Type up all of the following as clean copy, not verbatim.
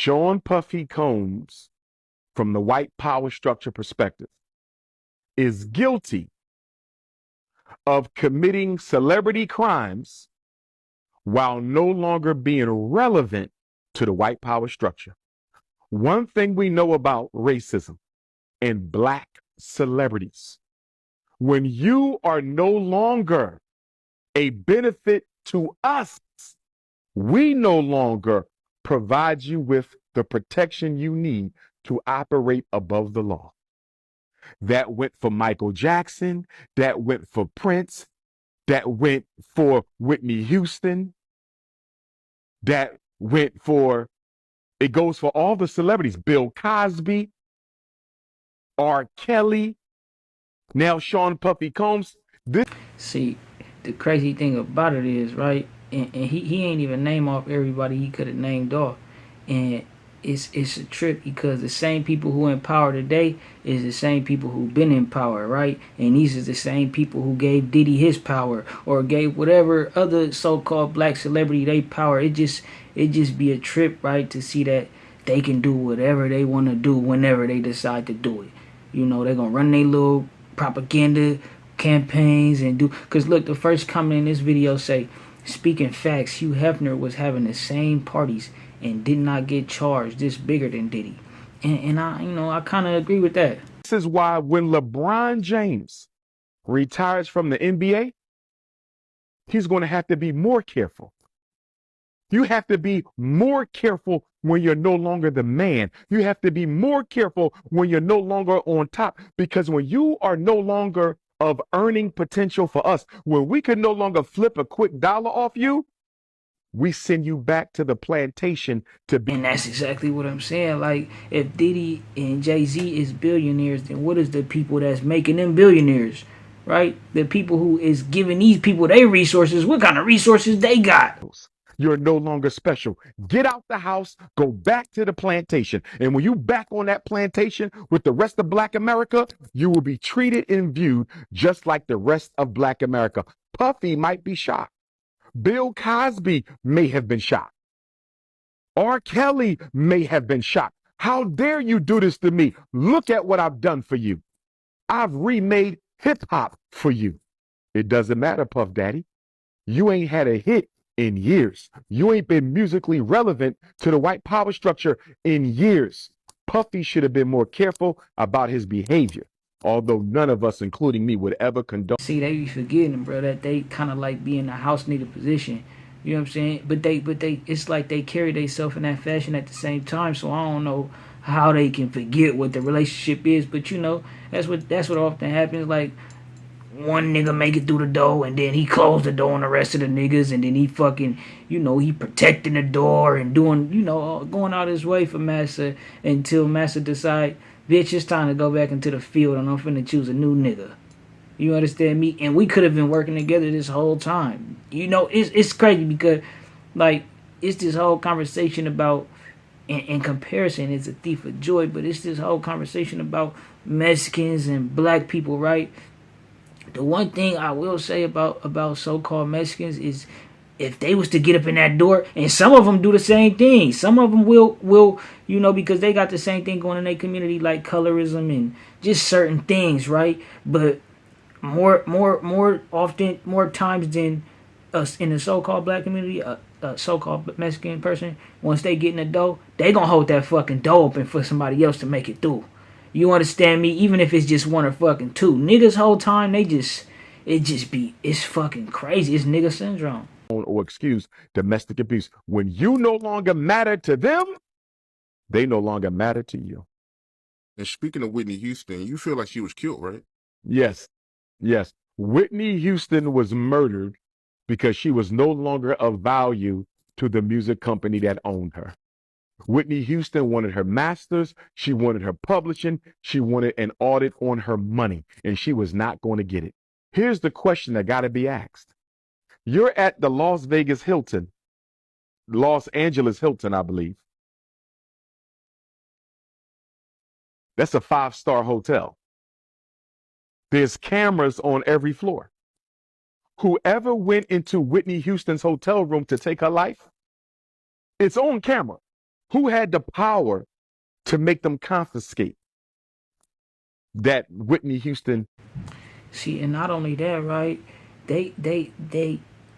Sean Puffy Combs, from the white power structure perspective, is guilty of committing celebrity crimes while no longer being relevant to the white power structure. One thing we know about racism and black celebrities, when you are no longer a benefit to us, we no longer provide you with the protection you need to operate above the law. That went for Michael Jackson, that went for Prince, that went for Whitney Houston, that went for, it goes for all the celebrities, Bill Cosby, R. Kelly, now Sean Puffy Combs. See, the crazy thing about it is, right, and he ain't even name off everybody he could have named off. And it's a trip because the same people who in power today is the same people who been in power, right? And these is the same people who gave Diddy his power or gave whatever other so-called black celebrity they power. It just be a trip, right, to see that they can do whatever they want to do whenever they decide to do it. You know, they're gonna run their little propaganda campaigns and do, because look, the first comment in this video say, speaking facts, Hugh Hefner was having the same parties and did not get charged. This bigger than Diddy. And I kind of agree with that. This is why when LeBron James retires from the NBA, he's going to have to be more careful. You have to be more careful when you're no longer the man. You have to be more careful when you're no longer on top, because when you are no longer of earning potential for us, when we can no longer flip a quick dollar off you, we send you back to the plantation to be. And that's exactly what I'm saying. Like, if Diddy and Jay-Z is billionaires, then what is the people that's making them billionaires, right? The people who is giving these people their resources, what kind of resources they got? You're no longer special. Get out the house, go back to the plantation. And when you back on that plantation with the rest of Black America, you will be treated and viewed just like the rest of Black America. Puffy might be shot. Bill Cosby may have been shot. R. Kelly may have been shot. How dare you do this to me? Look at what I've done for you. I've remade hip hop for you. It doesn't matter, Puff Daddy. You ain't had a hit in years. You ain't been musically relevant to the white power structure in years. Puffy should have been more careful about his behavior, although none of us, including me, would ever condone. See, they be forgetting, bro, that they kind of like be in a house nigga position. You know what I'm saying? But they, it's like they carry themselves in that fashion at the same time. So I don't know how they can forget what the relationship is. But you know, that's what often happens. Like, one nigga make it through the door and then he closed the door on the rest of the niggas, and then he fucking, he protecting the door and doing, going out his way for Massa until Massa decide, bitch, it's time to go back into the field and I'm finna choose a new nigga. You understand me? And we could have been working together this whole time. It's crazy because, like, it's this whole conversation about, in comparison, it's a thief of joy, but it's this whole conversation about Mexicans and black people, right? The one thing I will say about so-called Mexicans is, if they was to get up in that door, and some of them do the same thing. Some of them will because they got the same thing going in their community, like colorism and just certain things, right? But more often, more times than us in the so-called black community, a so-called Mexican person, once they get in the door, they gonna hold that fucking door open for somebody else to make it through. You understand me? Even if it's just one or fucking two. Niggas whole time, it's fucking crazy. It's nigga syndrome. Or excuse domestic abuse. When you no longer matter to them, they no longer matter to you. And speaking of Whitney Houston, you feel like she was killed, right? Yes. Whitney Houston was murdered because she was no longer of value to the music company that owned her. Whitney Houston wanted her masters. She wanted her publishing. She wanted an audit on her money, and she was not going to get it. Here's the question that got to be asked. You're at the Los Angeles Hilton, I believe. That's a 5-star hotel. There's cameras on every floor. Whoever went into Whitney Houston's hotel room to take her life, it's on camera. Who had the power to make them confiscate that Whitney Houston? See, and not only that, right? They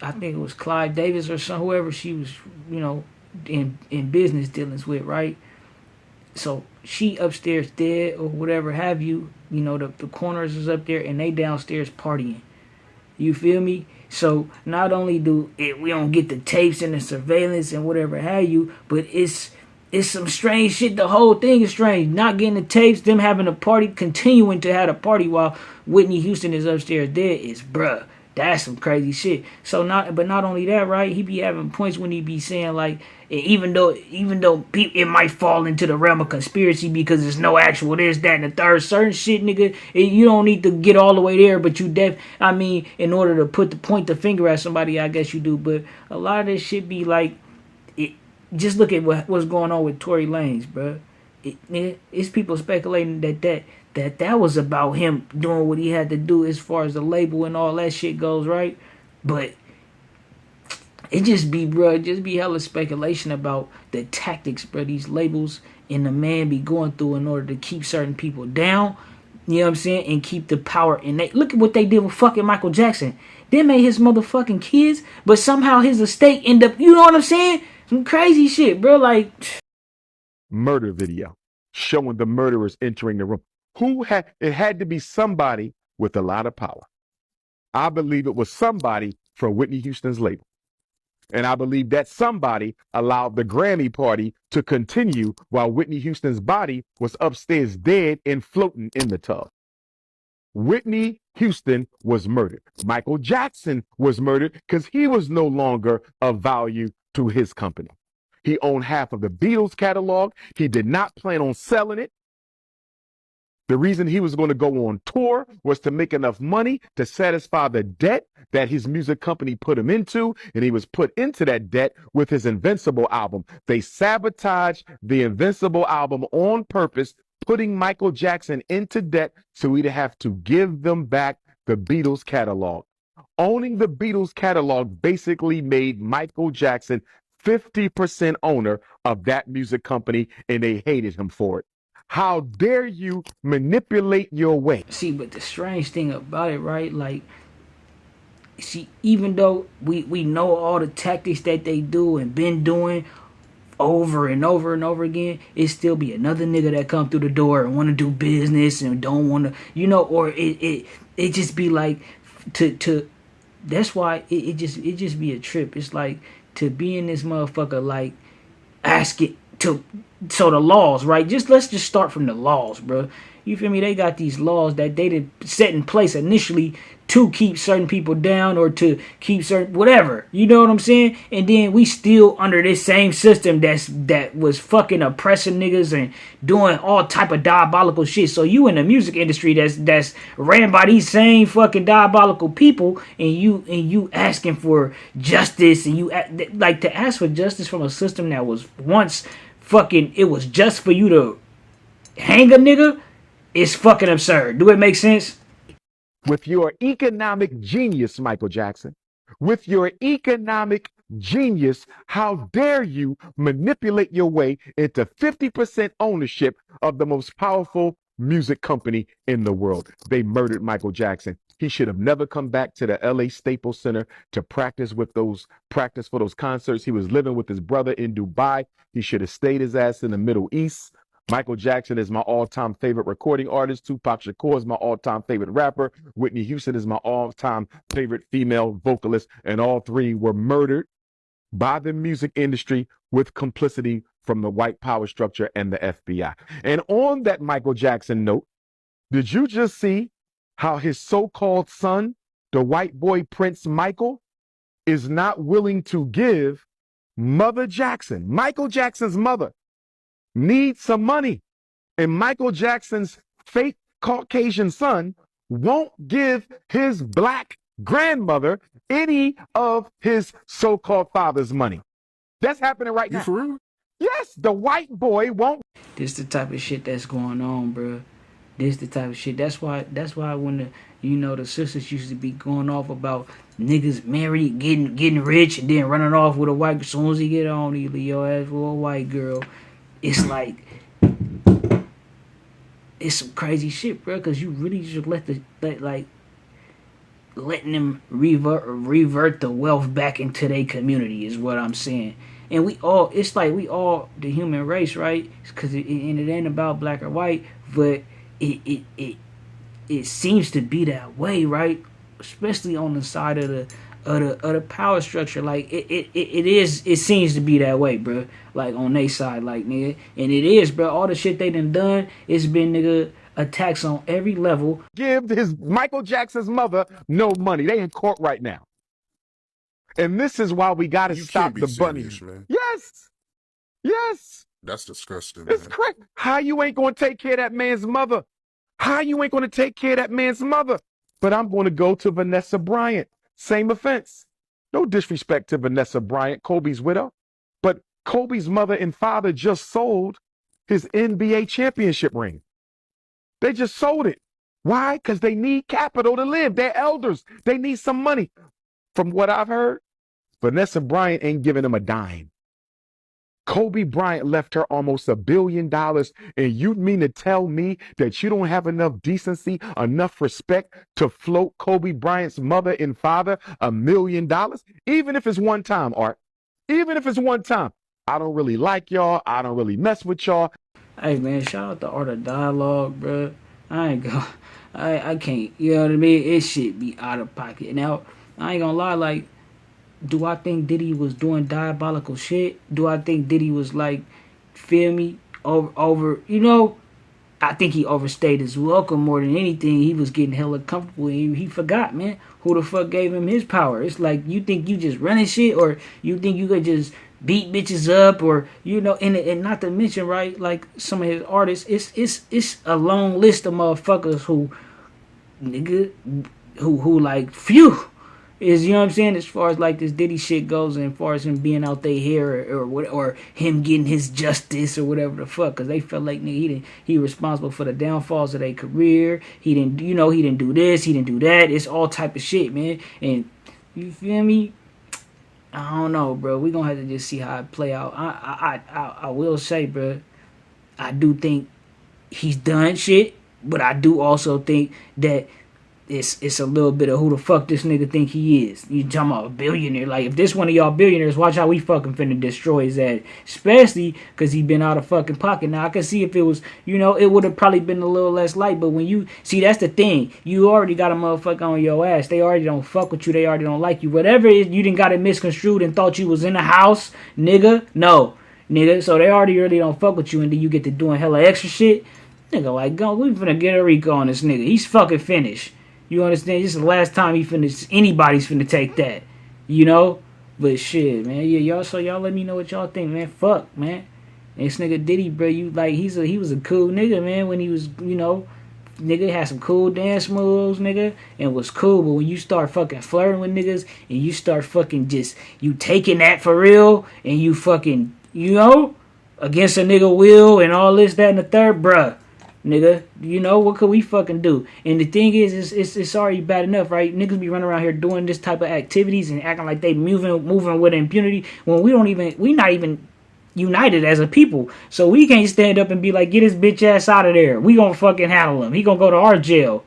I think it was Clive Davis or some whoever she was, you know, in business dealings with, right? So she upstairs dead or whatever have you. You know, the corners is up there and they downstairs partying. You feel me? So not only do it, we don't get the tapes and the surveillance and whatever have you, but it's some strange shit. The whole thing is strange. Not getting the tapes, them having a party, continuing to have a party while Whitney Houston is upstairs dead is bruh. That's some crazy shit. So not only that, right? He be having points when he be saying like, even though it might fall into the realm of conspiracy because there's no actual this, that, and the third certain shit, nigga. You don't need to get all the way there, but I mean, in order to point the finger at somebody, I guess you do. But a lot of this shit be like, it, just look at what's going on with Tory Lanez, bro. It's people speculating that was about him doing what he had to do as far as the label and all that shit goes, right? But it just be, bro, just be hella speculation about the tactics, bro, these labels and the man be going through in order to keep certain people down, you know what I'm saying, and keep the power. And look at what they did with fucking Michael Jackson. They made his motherfucking kids, but somehow his estate end up, you know what I'm saying? Some crazy shit, bro, like. Murder video showing the murderers entering the room. It had to be somebody with a lot of power. I believe it was somebody from Whitney Houston's label. And I believe that somebody allowed the Grammy party to continue while Whitney Houston's body was upstairs dead and floating in the tub. Whitney Houston was murdered. Michael Jackson was murdered because he was no longer of value to his company. He owned half of the Beatles catalog. He did not plan on selling it. The reason he was going to go on tour was to make enough money to satisfy the debt that his music company put him into, and he was put into that debt with his Invincible album. They sabotaged the Invincible album on purpose, putting Michael Jackson into debt so he'd have to give them back the Beatles catalog. Owning the Beatles catalog basically made Michael Jackson 50% owner of that music company, and they hated him for it. How dare you manipulate your way? See, but the strange thing about it, right? Like, see, even though we know all the tactics that they do and been doing over and over and over again, it still be another nigga that come through the door and want to do business and don't want to, you know, or it just be like to that's why it just be a trip. It's like to be in this motherfucker, like ask it to, so the laws, right? Let's just start from the laws, bro. You feel me? They got these laws that they did set in place initially to keep certain people down or to keep certain whatever. You know what I'm saying? And then we still under this same system that was fucking oppressing niggas and doing all type of diabolical shit. So you in the music industry that's ran by these same fucking diabolical people, and you asking for justice, and you like to ask for justice from a system that was once fucking, it was just for you to hang a nigga. It's fucking absurd. Do it make sense? With your economic genius, Michael Jackson, with your economic genius, how dare you manipulate your way into 50% ownership of the most powerful music company in the world? They murdered Michael Jackson. He should have never come back to the LA Staples Center to practice for those concerts. He was living with his brother in Dubai. He should have stayed his ass in the Middle East. Michael Jackson is my all-time favorite recording artist. Tupac Shakur is my all-time favorite rapper. Whitney Houston is my all-time favorite female vocalist. And all three were murdered by the music industry with complicity from the white power structure and the FBI. And on that Michael Jackson note, did you just see how his so-called son, the white boy Prince Michael, is not willing to give Mother Jackson, Michael Jackson's mother, needs some money, and Michael Jackson's fake Caucasian son won't give his black grandmother any of his so-called father's money. That's happening right now. You for real? Yes, the white boy won't. This the type of shit that's going on, bro. This the type of shit. That's why when the sisters used to be going off about niggas married, getting rich, and then running off with a white. As soon as he get on, he leave your ass for a white girl. It's like it's some crazy shit, bro. Cause you really just letting them revert the wealth back into their community is what I'm saying. And it's like we all the human race, right? Because it ain't about black or white, but it seems to be that way, right? Especially on the side of the power structure. Like it seems to be that way, bro. Like on their side, like nigga, and it is, bro. All the shit they done, it's been nigga attacks on every level. Give his Michael Jackson's mother no money. They in court right now. And this is why we got to stop the bunny. Serious, man. Yes. That's disgusting. It's crazy. How you ain't going to take care of that man's mother? How you ain't going to take care of that man's mother? But I'm going to go to Vanessa Bryant. Same offense. No disrespect to Vanessa Bryant, Kobe's widow. But Kobe's mother and father just sold his NBA championship ring. They just sold it. Why? Because they need capital to live. They're elders. They need some money. From what I've heard, Vanessa Bryant ain't giving them a dime. Kobe Bryant left her almost $1 billion. And you mean to tell me that you don't have enough decency, enough respect to float Kobe Bryant's mother and father $1 million? Even if it's one time, Art. Even if it's one time. I don't really like y'all. I don't really mess with y'all. Hey man, shout out to Art of Dialogue, bro. I can't, you know what I mean? It shit be out of pocket. Now, I ain't gonna lie, like, do I think Diddy was doing diabolical shit? Do I think Diddy was like, feel me, over, you know, I think he overstayed his welcome more than anything. He was getting hella comfortable. He forgot, man, who the fuck gave him his power. It's like, you think you just running shit, or you think you could just beat bitches up, or, you know, and not to mention, right, like some of his artists, it's a long list of motherfuckers who, nigga, who like, phew, is, you know what I'm saying, as far as like this Diddy shit goes, and as far as him being out there here, or him getting his justice or whatever the fuck, because they felt like nigga, he responsible for the downfalls of their career. He didn't do this, he didn't do that. It's all type of shit, man. And you feel me? I don't know, bro. We gonna have to just see how it play out. I will say, bro, I do think he's done shit, but I do also think that it's a little bit of who the fuck this nigga think he is. You talking about a billionaire? Like, if this one of y'all billionaires, watch how we fucking finna destroy his ass. Especially because he been out of fucking pocket. Now, I can see if it was, you know, it would have probably been a little less light. But when you, see, that's the thing. You already got a motherfucker on your ass. They already don't fuck with you. They already don't like you. Whatever it is, you didn't got it misconstrued and thought you was in the house, nigga. No, nigga. So they already really don't fuck with you. And then you get to doing hella extra shit. Nigga, like, go, we finna get a Rico on this nigga. He's fucking finished. You understand? This is the last time anybody's finna take that. You know? But shit, man. Yeah, y'all let me know what y'all think, man. Fuck, man. This nigga Diddy, bro, you like, he was a cool nigga, man, when he was, you know, nigga had some cool dance moves, nigga, and was cool. But when you start fucking flirting with niggas, and you start fucking just, you taking that for real, and you fucking, you know, against a nigga will, and all this, that, and the third, bruh. Nigga, you know, what could we fucking do? And the thing is, it's already bad enough, right? Niggas be running around here doing this type of activities and acting like they moving with impunity when we not even united as a people. So we can't stand up and be like, get his bitch ass out of there. We gonna fucking handle him. He gonna go to our jail.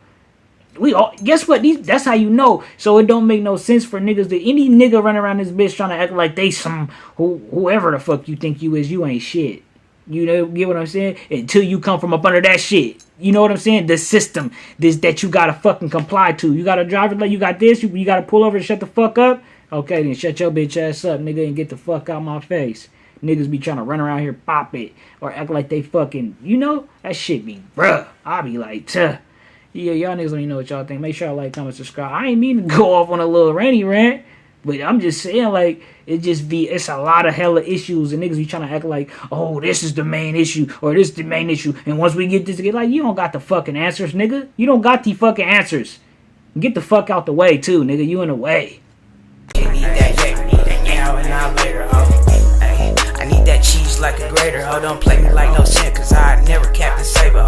We all, guess what? That's how you know. So it don't make no sense for niggas that any nigga running around this bitch trying to act like they some whoever the fuck you think you is, you ain't shit. You know, get what I'm saying? Until you come from up under that shit. You know what I'm saying? The system that you gotta fucking comply to. You got a driver like you got this. You gotta pull over and shut the fuck up. Okay, then shut your bitch ass up, nigga, and get the fuck out my face. Niggas be trying to run around here, pop it, or act like they fucking, you know? That shit be, bruh. I be like, tuh. Yeah, y'all niggas let me know what y'all think. Make sure y'all like, comment, subscribe. I ain't mean to go off on a little rainy rant. But I'm just saying, like, it's a lot of hella issues, and niggas be trying to act like, oh, this is the main issue, or this is the main issue, and once we get this together, like, you don't got the fucking answers, nigga. You don't got the fucking answers. Get the fuck out the way, too, nigga. You in the way. I need that now and not later, I need that cheese like a grater, don't play me like no sin, cause I never Captain Saber,